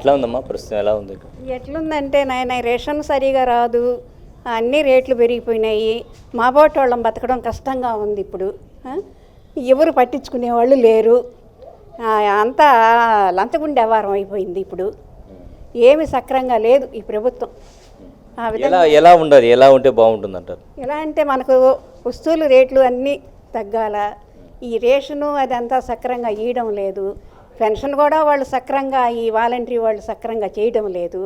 ఎట్లా ఉందమ్మా ప్రస్తుతం ఎలా ఉంది? ఎట్లుందంటే నాయన రేషన్ సరిగా రాదు, అన్ని రేట్లు పెరిగిపోయినాయి. మా బోటి వాళ్ళం బతకడం కష్టంగా ఉంది ఇప్పుడు. ఎవరు పట్టించుకునే వాళ్ళు లేరు. అంతా లంచగుండి వ్యవహారం అయిపోయింది ఇప్పుడు. ఏమి సక్రంగా లేదు ఈ ప్రభుత్వం. ఎలా ఉండాలి, ఎలా ఉంటే బాగుంటుంది అంటారు? ఎలా అంటే మనకు వస్తువులు రేట్లు అన్నీ తగ్గాల. ఈ రేషను అదంతా సక్రంగా ఇవ్వడం లేదు. పెన్షన్ కూడా వాళ్ళు సక్రంగా, ఈ వాలంటరీ వాళ్ళు సక్రంగా చేయడం లేదు.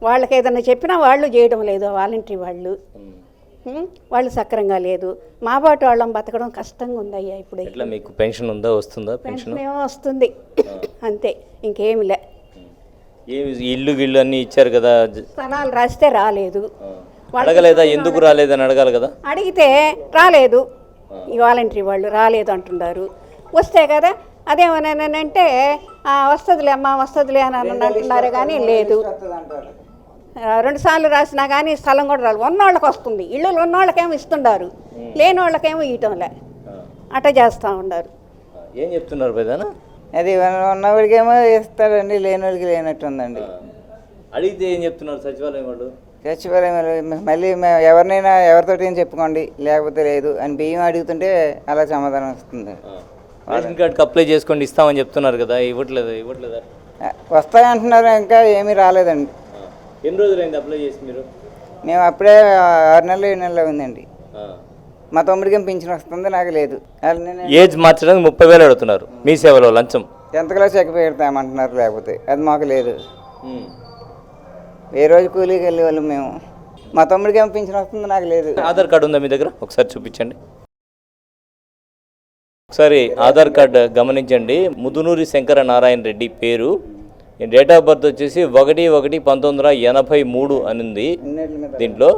వాళ్ళకి ఏదైనా చెప్పినా వాళ్ళు చేయడం లేదు. వాలంటరీ వాళ్ళు సక్రంగా లేదు. మా బాటి వాళ్ళం బతకడం కష్టంగా ఉందయ్యా ఇప్పుడు. ఇట్లా మీకు పెన్షన్ ఉందా, వస్తుందా? పెన్షన్ ఏమో వస్తుంది అంతే, ఇంకేమి లే. ఇల్లు అన్నీ ఇచ్చారు కదా, స్థలాలు రాస్తే రాలేదు. అడగలేదా? ఎందుకు రాలేదని అడగాలి కదా. అడిగితే రాలేదు, ఈ వాలంటరీ వాళ్ళు రాలేదు అంటున్నారు. వస్తే కదా అదేమనంటే వస్తుందిలే అమ్మ వస్తుందిలే అని అంటున్నారు కానీ లేదు. 2 సార్లు రాసినా కానీ స్థలం కూడా రాదు. ఉన్నోళ్ళకి వస్తుంది, ఇళ్ళు ఉన్నోళ్ళకేమో ఇస్తున్నారు, లేని వాళ్ళకేమో ఇయటంలే. అట్ట చేస్తూ ఉన్నారు. ఏం చెప్తున్నారు పెద్దనా? అది ఉన్నవాడికేమో ఇస్తారండి, లేని వాళ్ళకి లేనట్టుందండి. అడిగితే ఏం చెప్తున్నారు సచివాలయం వాళ్ళు? సచివాలయం మళ్ళీ ఎవరినైనా ఎవరితోటి ఏం చెప్పుకోండి, లేకపోతే లేదు అని బియ్యం అడుగుతుంటే అలా సమాధానం వస్తుంది. రేషన్ కార్డుకి అప్లై చేసుకోండి ఇస్తామని చెప్తున్నారు కదా, ఇవ్వట్లేదా? వస్తాయంటున్నారు, ఇంకా ఏమీ రాలేదండి. ఎన్ని రోజులైంది అప్లై చేసి మీరు? మేము అప్పుడే 6 నెలలు 7 నెలలు ఉందండి. మా తమ్ముడికి ఏం పింఛన్ వస్తుంది, నాకు లేదు. ఏజ్ మార్చడానికి 30,000 అడుగుతున్నారు మీ సేవలో లంచం. 10th క్లాస్ చెక్ పెడతామంటున్నారు, లేకపోతే అది మాకు లేదు. ఏ రోజు కూలీకి వెళ్ళే వాళ్ళు మేము. మా తమ్ముడికి ఏం పింఛన్ వస్తుంది, నాకు లేదు. ఆధార్ కార్డు ఉందా మీ దగ్గర? ఒకసారి చూపించండి. ఒకసారి ఆధార్ కార్డు గమనించండి. ముదునూరి శంకర నారాయణ రెడ్డి పేరు, డేట్ ఆఫ్ బర్త్ వచ్చేసి 1/1/1983 అని ఉంది దీంట్లో.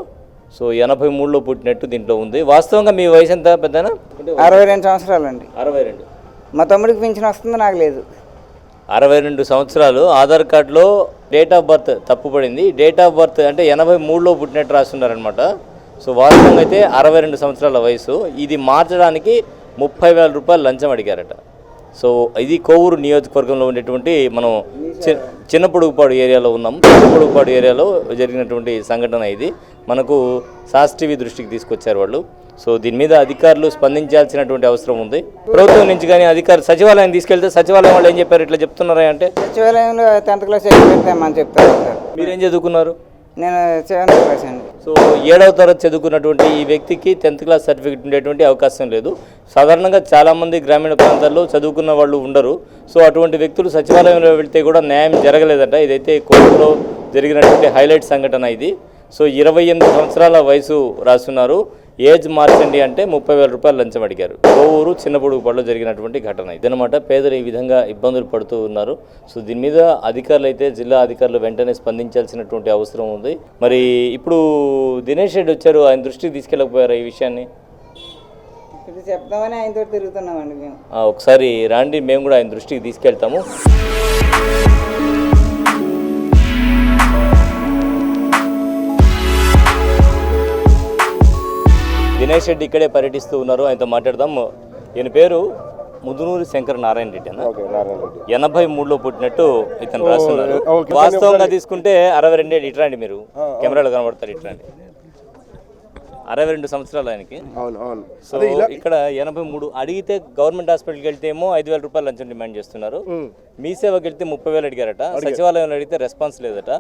సో 83లో పుట్టినట్టు దీంట్లో ఉంది. వాస్తవంగా మీ వయసు ఎంత పెద్దనా? 62 సంవత్సరాలు అండి. 62. మా తమ్ముడికి పింఛన్ వస్తుంది, నాకు లేదు. 62 సంవత్సరాలు. ఆధార్ కార్డులో డేట్ ఆఫ్ బర్త్ తప్పుపడింది. డేట్ ఆఫ్ బర్త్ అంటే 83లో పుట్టినట్టు రాస్తున్నారనమాట. సో వాస్తవంగా అయితే 62 సంవత్సరాల వయసు. ఇది మార్చడానికి 30,000 రూపాయలు లంచం అడిగారట. సో ఇది కోవూరు నియోజకవర్గంలో ఉండేటువంటి మనం చిన్నపొడుగుపాడు ఏరియాలో ఉన్నాం. చిన్నపొడుగుపాడు ఏరియాలో జరిగినటువంటి సంఘటన ఇది. మనకు సాస్ టీవీ దృష్టికి తీసుకొచ్చారు వాళ్ళు. సో దీని మీద అధికారులు స్పందించాల్సినటువంటి అవసరం ఉంది. ప్రభుత్వం నుంచి కానీ అధికారులు సచివాలయం తీసుకెళ్తే సచివాలయం వాళ్ళు ఏం చెప్పారు, ఇట్లా చెప్తున్నారా అంటే? సచివాలయంలో 10th క్లాస్ చెక్ పెడతామని చెప్తారు. మీరేం చదువుకున్నారు? నేను 7th క్లాస్ అండి. సో 7వ తరగతి చదువుకున్నటువంటి ఈ వ్యక్తికి 10th క్లాస్ సర్టిఫికేట్ ఉండేటువంటి అవకాశం లేదు. సాధారణంగా చాలామంది గ్రామీణ ప్రాంతాల్లో చదువుకున్న వాళ్ళు ఉండరు. సో అటువంటి వ్యక్తులు సచివాలయంలో వెళ్తే కూడా న్యాయం జరగలేదంట. ఇదైతే కోర్టులో జరిగినటువంటి హైలైట్ సంఘటన ఇది. సో 28 సంవత్సరాల వయసు రాస్తున్నారు. ఏజ్ మార్చండి అంటే 30,000 రూపాయలు లంచం అడిగారు. కోవూరు చిన్నపొడుగుపాడులో జరిగినటువంటి ఘటన ఇదనమాట. పేదలు ఈ విధంగా ఇబ్బందులు పడుతూ ఉన్నారు. సో దీని మీద అధికారులు అయితే జిల్లా అధికారులు వెంటనే స్పందించాల్సినటువంటి అవసరం ఉంది. మరి ఇప్పుడు దినేష్ రెడ్డి వచ్చారు, ఆయన దృష్టికి తీసుకెళ్ళకపోయారా ఈ విషయాన్ని? చెప్తామని ఆయనతో తిరుగుతున్నామండి మేము. ఒకసారి రాండి, మేము కూడా ఆయన దృష్టికి తీసుకెళ్తాము. దినేష్ రెడ్డి ఇక్కడే పర్యటిస్తూ ఉన్నారు, ఆయనతో మాట్లాడదాం. ఈయన పేరు ముదునూరి శంకర నారాయణ రెడ్డి అన్న. 83లో పుట్టినట్టు ఇతను రాస్తున్నారు. వాస్తవంగా తీసుకుంటే 62 ఇట్రండి, మీరు కెమెరాలో కనబడతారు, ఇట్రండి. 62 సంవత్సరాలు ఆయనకి. సో ఇక్కడ 83 అడిగితే గవర్నమెంట్ హాస్పిటల్కి వెళ్తే ఏమో 5,000 రూపాయలు లంచం డిమాండ్ చేస్తున్నారు. మీ సేవకి వెళ్తే 30,000 అడిగారట. సచివాలయంలో అడిగితే రెస్పాన్స్ లేదట.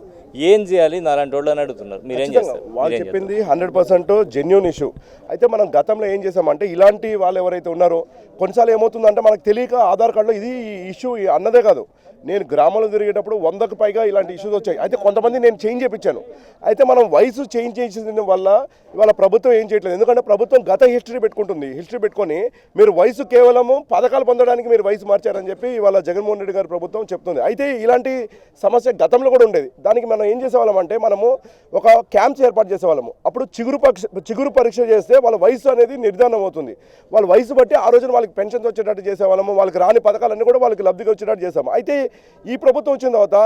ఏం చేయాలి నాలాంటి వాళ్ళు అని అడుగుతున్నారు. మీరేం చేస్తారు? వాళ్ళు చెప్పింది 100% జెన్యూన్ ఇష్యూ. అయితే మనం గతంలో ఏం చేసామంటే ఇలాంటి వాళ్ళు ఎవరైతే ఉన్నారో కొన్నిసార్లు ఏమవుతుందంటే మనకు తెలియక ఆధార్ కార్డులో ఇది ఇష్యూ అన్నదే కాదు, నేను గ్రామంలో తిరిగేటప్పుడు 100కు పైగా ఇలాంటి ఇష్యూస్ వచ్చాయి. అయితే కొంతమంది నేను చేంజ్ చేయించాను. అయితే మనం వయసు చేంజ్ చేసిన వల్ల ఇవాళ ప్రభుత్వం ఏం చేయట్లేదు. ఎందుకంటే ప్రభుత్వం గత హిస్టరీ పెట్టుకొని మీరు వయసు కేవలము పథకాలు పొందడానికి మీరు వయసు మార్చారని చెప్పి ఇవాళ జగన్మోహన్ రెడ్డి గారి ప్రభుత్వం చెప్తుంది. అయితే ఇలాంటి సమస్య గతంలో కూడా ఉండేది. దానికి మనం ఏం చేసేవాళ్ళం అంటే మనము ఒక క్యాంప్స్ ఏర్పాటు చేసేవాళ్ళము. అప్పుడు చిగురు పరీక్ష చేస్తే వాళ్ళ వయసు అనేది నిర్ధారణ అవుతుంది. వాళ్ళ వయసు బట్టి ఆ రోజున వాళ్ళకి పెన్షన్స్ వచ్చేటట్టు చేసేవాళ్ళము. వాళ్ళకి రాని పథకాలన్నీ కూడా వాళ్ళకి లబ్ధిగా వచ్చేటట్టు చేసాము. అయితే ఈ ప్రభుత్వం వచ్చిన తర్వాత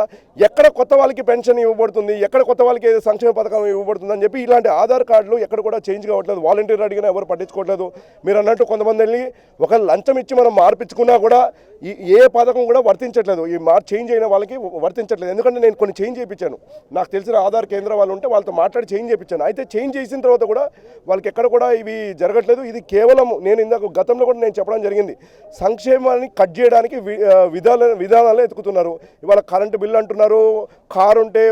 ఎక్కడ కొత్త వాళ్ళకి పెన్షన్ ఇవ్వబడుతుంది, ఎక్కడ కొత్త వాళ్ళకి సంక్షేమ పథకం ఇవ్వబడుతుంది అని చెప్పి ఇలాంటి ఆధార్ కార్డులు ఎక్కడ కూడా కూడా చేంజ్ కావట్లేదు. వాలంటీర్ అడిగినా ఎవరు పట్టించుకోవట్లేదు. మీరు అన్నట్టు కొంతమంది వెళ్ళి ఒక లంచం ఇచ్చి మనం మార్పించుకున్నా కూడా ఏ పథకం కూడా వర్తించట్లేదు. ఈ చేంజ్ అయిన వాళ్ళకి వర్తించట్లేదు. ఎందుకంటే నేను కొన్ని చేంజ్ చేయించాను, నాకు తెలిసిన ఆధార్ కేంద్రం వాళ్ళు ఉంటే వాళ్ళతో మాట్లాడి చేంజ్ చేయించాను. అయితే చేంజ్ చేసిన తర్వాత కూడా వాళ్ళకి ఎక్కడ కూడా ఇవి జరగట్లేదు. ఇది కేవలం నేను ఇందాక గతంలో కూడా నేను చెప్పడం జరిగింది, సంక్షేమాన్ని కట్ చేయడానికి విధానాలు ఎత్తుకుతున్నారు. ఇవాళ కరెంటు బిల్లు అంటున్నారు, కారు ఉంటే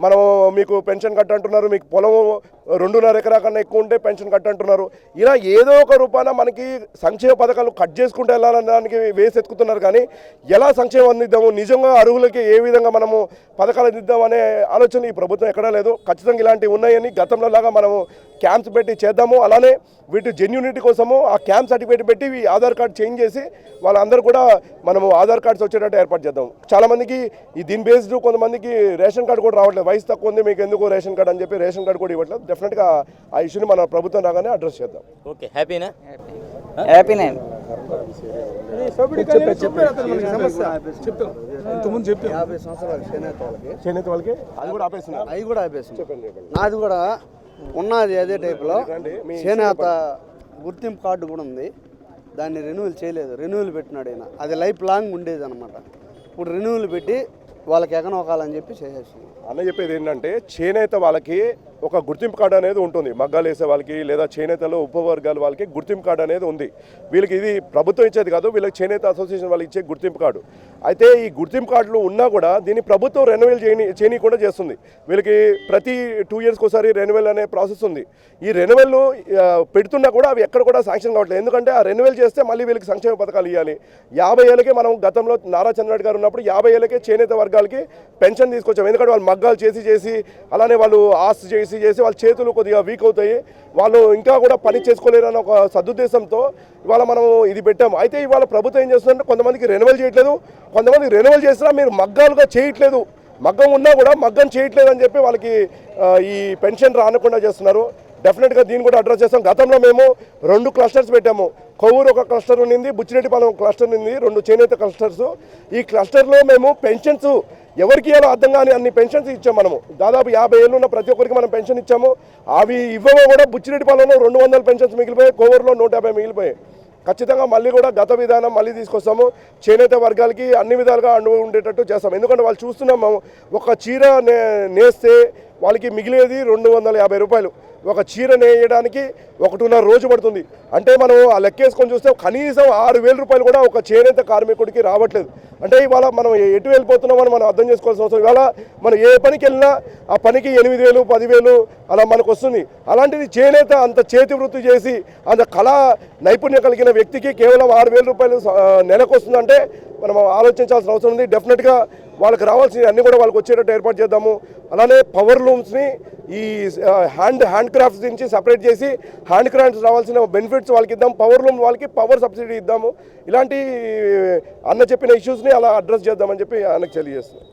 మనం మీకు పెన్షన్ కట్ అంటున్నారు, మీకు పొలం 2.5 ఎకరా కన్నా ఎక్కువ ఉంటే పెన్షన్ కట్ అంటున్నారు. ఇలా ఏదో ఒక రూపాన మనకి సంక్షేమ పథకాలు కట్ చేసుకుంటూ వెళ్ళాలనడానికి వేసి ఎత్తుకుతున్నారు. కానీ ఎలా సంక్షేమం అందిద్దాము, నిజంగా అర్హులకి ఏ విధంగా మనము పథకాలు అందిద్దాం అనే ఆలోచన ఈ ప్రభుత్వం ఎక్కడా లేదు. ఖచ్చితంగా ఇలాంటివి ఉన్నాయని గతంలో లాగా మనము క్యాంప్స్ పెట్టి చేద్దాము. అలానే వీటి జెన్యూనిటీ కోసము ఆ క్యాంప్ సర్టిఫికేట్ పెట్టి ఆధార్ కార్డు చేంజ్ చేసి వాళ్ళందరూ కూడా మనము ఆధార్ కార్డ్స్ వచ్చేటట్టు ఏర్పాటు చేద్దాం. చాలామందికి ఈ దీని బేస్డ్ కొంతమందికి రేషన్ కార్డు కూడా రావట్లేదు. వయసు తక్కువ ఉంది, మీకు ఎందుకు రేషన్ కార్డు అని చెప్పి రేషన్ కార్డు కూడా ఇవ్వట్లేదు. డెఫినెట్గా ఆ ఇష్యూని మన ప్రభుత్వం రాగానే అడ్రస్ చేద్దాం. ఓకే, హ్యాపీనా? హ్యాపీనే. చేనేత వాళ్ళకి అది కూడా ఆపేస్తున్నారు. అవి కూడా ఆపేస్తుంది. నాది కూడా ఉన్నది అదే టైప్లో చేనేత గుర్తింపు కార్డు కూడా ఉంది. దాన్ని రెన్యూవల్ చేయలేదు, రెన్యూవల్ పెట్టినాడు ఆయన. అది లైఫ్ లాంగ్ ఉండేది అనమాట. ఇప్పుడు రెన్యూవల్ పెట్టి వాళ్ళకి ఎగనొకాలని చెప్పి చేసేస్తుంది. అన్న చెప్పేది ఏంటంటే చేనేత వాళ్ళకి ఒక గుర్తింపు కార్డు అనేది ఉంటుంది. మగ్గాలు వేసే వాళ్ళకి లేదా చేనేతలో ఉపవర్గాల వాళ్ళకి గుర్తింపు కార్డు అనేది ఉంది. వీళ్ళకి ఇది ప్రభుత్వం ఇచ్చేది కాదు, వీళ్ళకి చేనేత అసోసియేషన్ వాళ్ళకి ఇచ్చే గుర్తింపు కార్డు. అయితే ఈ గుర్తింపు కార్డులు ఉన్నా కూడా దీన్ని ప్రభుత్వం రెన్యువల్ చేయనీయకుండా చేస్తుంది. వీళ్ళకి ప్రతి 2 ఇయర్స్కి ఒకసారి రెన్యువల్ అనే ప్రాసెస్ ఉంది. ఈ రెన్యువల్ పెడుతున్నా కూడా అవి ఎక్కడ కూడా శాంక్షన్ కావట్లేదు. ఎందుకంటే ఆ రెన్యువల్ చేస్తే మళ్ళీ వీళ్ళకి సంక్షేమ పథకాలు ఇవ్వాలి. 50 ఏళ్ళకే మనం గతంలో నారా చంద్రబాబు గారు ఉన్నప్పుడు 50 ఏళ్ళకే చేనేత వర్గాలకి పెన్షన్ తీసుకొచ్చాం. ఎందుకంటే వాళ్ళు మగ్గాలు చేసి అలానే వాళ్ళు ఆస్తి చేసి వాళ్ళ చేతులు కొద్దిగా వీక్ అవుతాయి, వాళ్ళు ఇంకా కూడా పని చేసుకోలేరన్న ఒక సదుద్దేశంతో ఇవాళ మనం ఇది పెట్టాము. అయితే ఇవాళ ప్రభుత్వం ఏం చేస్తుందంటే కొంతమందికి రెన్యువల్ చేయట్లేదు, కొంతమందికి రెన్యువల్ చేసినా మీరు మగ్గాలుగా చేయట్లేదు, మగ్గం ఉన్నా కూడా మగ్గం చేయట్లేదు అని చెప్పి వాళ్ళకి ఈ పెన్షన్ రానకుండా చేస్తున్నారు. డెఫినెట్గా దీన్ని కూడా అడ్రస్ చేస్తాం. గతంలో మేము 2 క్లస్టర్స్ పెట్టాము. కొవ్వూరు ఒక క్లస్టర్ ఉన్నింది, బుచ్చిరెడ్డిపాలెం క్లస్టర్ ఉంది, 2 చేనేత క్లస్టర్స్. ఈ క్లస్టర్లో మేము పెన్షన్స్ ఎవరికి ఇవ్వాలో అర్థం కానీ అన్ని పెన్షన్స్ ఇచ్చాము. మనము దాదాపు 50 ఏళ్ళు ఉన్న ప్రతి ఒక్కరికి మనం పెన్షన్ ఇచ్చాము. అవి ఇవ్వమో కూడా బుచ్చిరెడ్డిపాలెంలో 200 పెన్షన్స్ మిగిలిపోయాయి, కొవ్వూరులో 150 మిగిలిపోయాయి. ఖచ్చితంగా మళ్ళీ కూడా గత విధానం మళ్ళీ తీసుకొస్తాము. చేనేత వర్గాలకి అన్ని విధాలుగా అండు ఉండేటట్టు చేస్తాము. ఎందుకంటే వాళ్ళు చూస్తున్నాము, ఒక చీర నేస్తే వాళ్ళకి మిగిలేది 250 రూపాయలు. ఒక చీర నేయడానికి 1.5 రోజు పడుతుంది. అంటే మనం ఆ లెక్కేసుకొని చూస్తే కనీసం 6,000 రూపాయలు కూడా ఒక చేనేత కార్మికుడికి రావట్లేదు. అంటే ఇవాళ మనం ఎటు వెళ్ళిపోతున్నామని మనం అర్థం చేసుకోవాల్సిన అవసరం. ఇవాళ మనం ఏ పనికి వెళ్ళినా ఆ పనికి 8,000, 10,000 అలా మనకు వస్తుంది. అలాంటిది చేనేత అంత చేతి వృత్తి చేసి అంత కళా నైపుణ్యం కలిగిన వ్యక్తికి కేవలం 6,000 రూపాయలు నెలకు వస్తుందంటే మనం ఆలోచించాల్సిన అవసరం ఉంది. డెఫినెట్గా వాళ్ళకి రావాల్సిన అన్నీ కూడా వాళ్ళకి వచ్చేటట్టు ఏర్పాటు చేద్దాము. అలానే పవర్ లూమ్స్ని ఈ హ్యాండ్ క్రాఫ్ట్స్ నుంచి సపరేట్ చేసి హ్యాండ్ క్రాఫ్ట్స్ రావాల్సిన బెనిఫిట్స్ వాళ్ళకి ఇద్దాం, పవర్ లూమ్ వాళ్ళకి పవర్ సబ్సిడీ ఇద్దాము. ఇలాంటి అన్న చెప్పిన ఇష్యూస్ని అలా అడ్రస్ చేద్దామని చెప్పి ఆయనకు తెలియజేస్తున్నాం.